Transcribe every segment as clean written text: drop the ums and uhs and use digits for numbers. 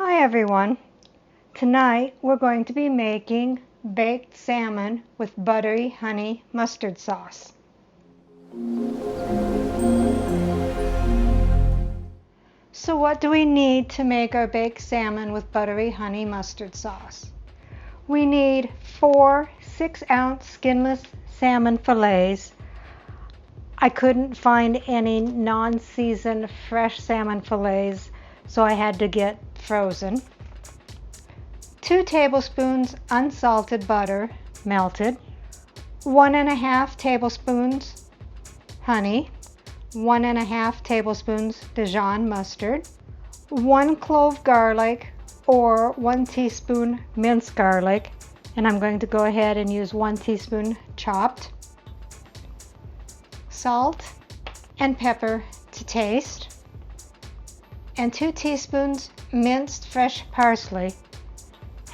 Hi everyone. Tonight we're going to be making baked salmon with buttery honey mustard sauce. So what do we need to make our baked salmon with buttery honey mustard sauce? We need 4 6-ounce skinless salmon fillets. I couldn't find any non-seasoned fresh salmon fillets, so I had to get frozen. 2 tablespoons unsalted butter, melted. 1½ tablespoons honey. 1½ tablespoons Dijon mustard. 1 clove garlic or 1 teaspoon minced garlic, and I'm going to go ahead and use 1 teaspoon chopped. Salt and pepper to taste, and 2 teaspoons minced fresh parsley,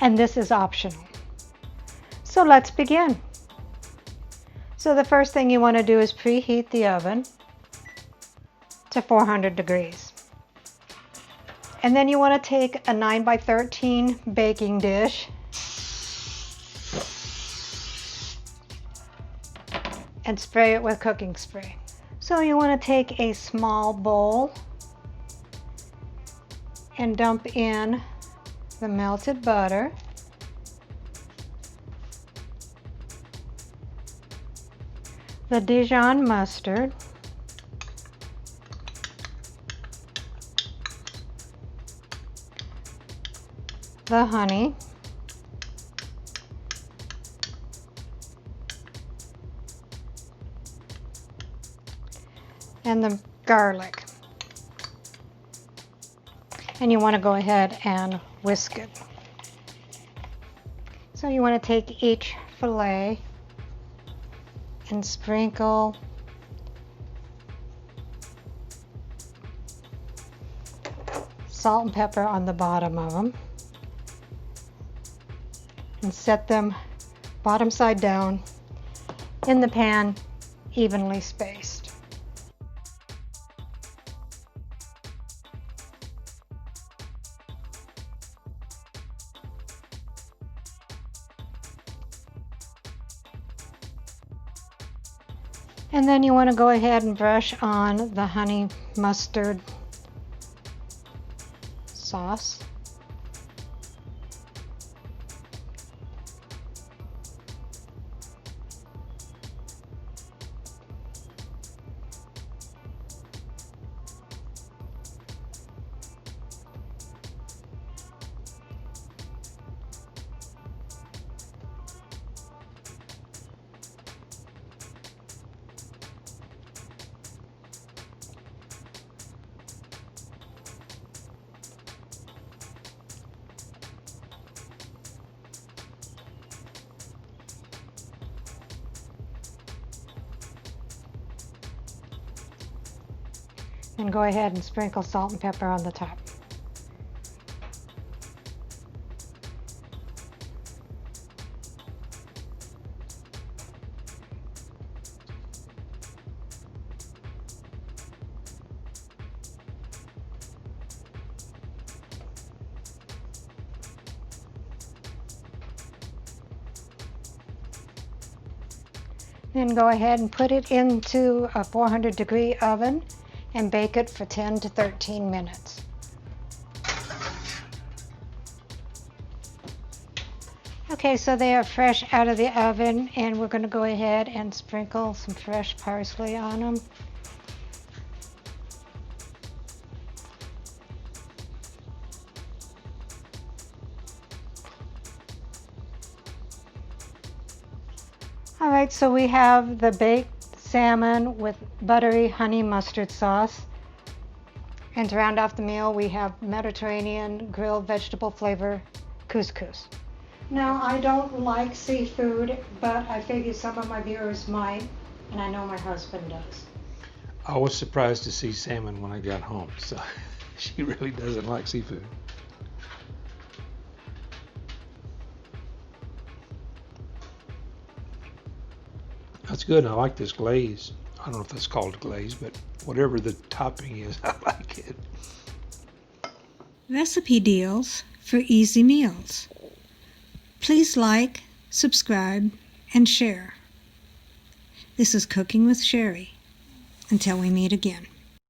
and this is optional. So let's begin. So the first thing you want to do is preheat the oven to 400 degrees. And then you want to take a 9x13 baking dish and spray it with cooking spray. So you want to take a small bowl and dump in the melted butter, the Dijon mustard, the honey, and the garlic. And you want to go ahead and whisk it. So you want to take each fillet and sprinkle salt and pepper on the bottom of them and set them bottom side down in the pan, evenly spaced. And then you want to go ahead and brush on the honey mustard sauce. And go ahead and sprinkle salt and pepper on the top. Then go ahead and put it into a 400-degree oven and bake it for 10 to 13 minutes. Okay, so they are fresh out of the oven, and we're going to go ahead and sprinkle some fresh parsley on them. All right, so we have the baked salmon with buttery honey mustard sauce. And to round off the meal, we have Mediterranean grilled vegetable flavor couscous. Now, I don't like seafood, but I figured some of my viewers might, and I know my husband does. I was surprised to see salmon when I got home, so she really doesn't like seafood. That's good. I like this glaze. I don't know if that's called glaze, but whatever the topping is, I like it. Recipe deals for easy meals. Please like, subscribe, and share. This is Cooking with Sherry. Until we meet again.